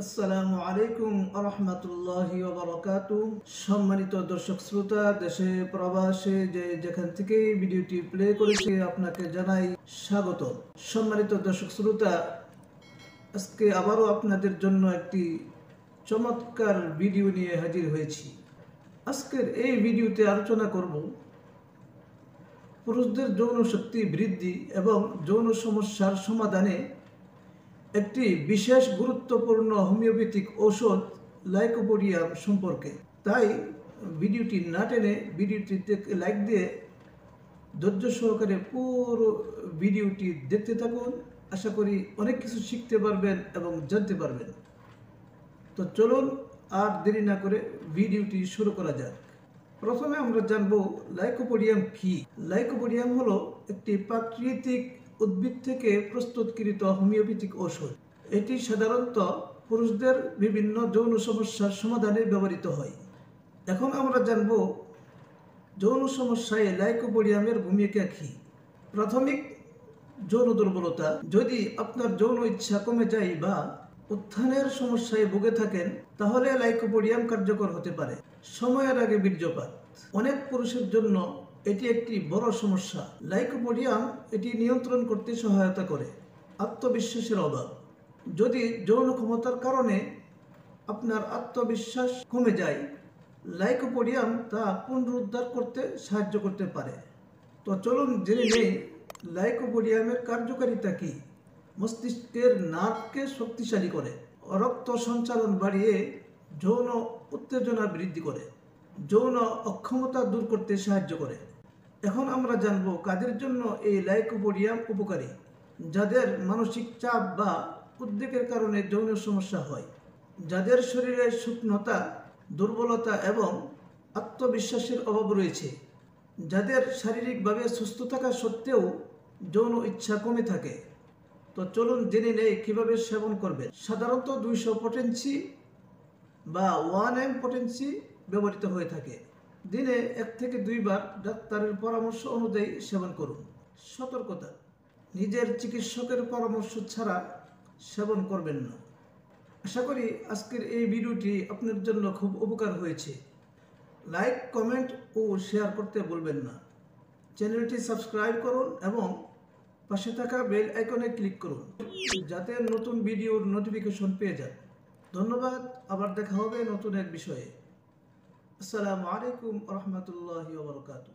আসসালামু আলাইকুম রহমতুল্লাহি ওয়া বারাকাতুহু। সম্মানিত দর্শক শ্রোতা, দেশে প্রবাসে যেখান থেকে ভিডিওটি প্লে করেছে আপনাকে জানাই স্বাগত। সম্মানিত দর্শক শ্রোতা, আজকে আবারও আপনাদের জন্য একটি চমৎকার ভিডিও নিয়ে হাজির হয়েছি। আজকের এই ভিডিওতে আলোচনা করব পুরুষদের যৌন শক্তি বৃদ্ধি এবং যৌন সমস্যার সমাধানে একটি বিশেষ গুরুত্বপূর্ণ হোমিওপ্যাথিক ঔষধ লাইকোপোডিয়াম সম্পর্কে। তাই ভিডিওটি না টেনে ভিডিওটিতে লাইক দিয়ে ধৈর্য সহকারে পুরো ভিডিওটি দেখতে থাকুন। আশা করি অনেক কিছু শিখতে পারবেন এবং জানতে পারবেন। তো চলুন আর দেরি না করে ভিডিওটি শুরু করা যাক। প্রথমে আমরা জানব লাইকোপোডিয়াম কি। লাইকোপোডিয়াম হলো একটি প্রাকৃতিক উদ্ভিদ থেকে প্রস্তুতকৃত হোমিওপ্যাথিক ঔষধ। এটি সাধারণত পুরুষদের বিভিন্ন যৌন সমস্যার সমাধানে ব্যবহৃত হয়। এখন আমরা জানব যৌন সমস্যায় লাইকোপোডিয়ামের ভূমিকা কী। প্রাথমিক যৌন দুর্বলতা। যদি আপনার যৌন ইচ্ছা কমে যায় বা উত্থানের সমস্যায় ভুগে থাকেন, তাহলে লাইকোপোডিয়াম কার্যকর হতে পারে। সময়ের আগে বীর্যপাত। অনেক পুরুষের জন্য এটি একটি বড় সমস্যা। লাইকোপোডিয়াম এটি নিয়ন্ত্রণ করতে সহায়তা করে। আত্মবিশ্বাসের অভাব। যদি যৌন ক্ষমতার কারণে আপনার আত্মবিশ্বাস কমে যায়, লাইকোপোডিয়াম তা পুনরুদ্ধার করতে সাহায্য করতে পারে। তো চলুন জেনে নেই লাইকোপোডিয়ামের কার্যকারিতা কী। মস্তিষ্কের নার্ভকে শক্তিশালী করে, রক্ত সঞ্চালন বাড়িয়ে যৌন উত্তেজনা বৃদ্ধি করে, যৌন অক্ষমতা দূর করতে সাহায্য করে। এখন আমরা জানব কাদের জন্য এই লাইকোপোডিয়াম উপকারী। যাদের মানসিক চাপ বা উদ্বেগের কারণে যৌন সমস্যা হয়, যাদের শরীরে শুকনতা, দুর্বলতা এবং আত্মবিশ্বাসের অভাব রয়েছে, যাদের শারীরিকভাবে সুস্থ থাকা সত্ত্বেও যৌন ইচ্ছা কমে থাকে। তো চলুন জেনে নেই কীভাবে সেবন করবেন। সাধারণত 200 পটেন্সি বা 1 পটেন্সি ব্যবহৃত হয়ে থাকে। দিনে 1 থেকে 2 বার ডাক্তারের পরামর্শ অনুযায়ী সেবন করুন। সতর্কতা: নিজের চিকিৎসকের পরামর্শ ছাড়া সেবন করবেন না। আশা করি আজকের এই ভিডিওটি আপনার জন্য খুব উপকার হয়েছে। লাইক, কমেন্ট ও শেয়ার করতে ভুলবেন না। চ্যানেলটি সাবস্ক্রাইব করুন এবং পাশে থাকা বেল আইকনে ক্লিক করুন, যাতে নতুন ভিডিওর নোটিফিকেশন পেয়ে যান। ধন্যবাদ। আবার দেখা হবে নতুন এক বিষয়ে। আসসালামু আলাইকুম রহমতুল্লাহি ওয়া বারাকাতুহু।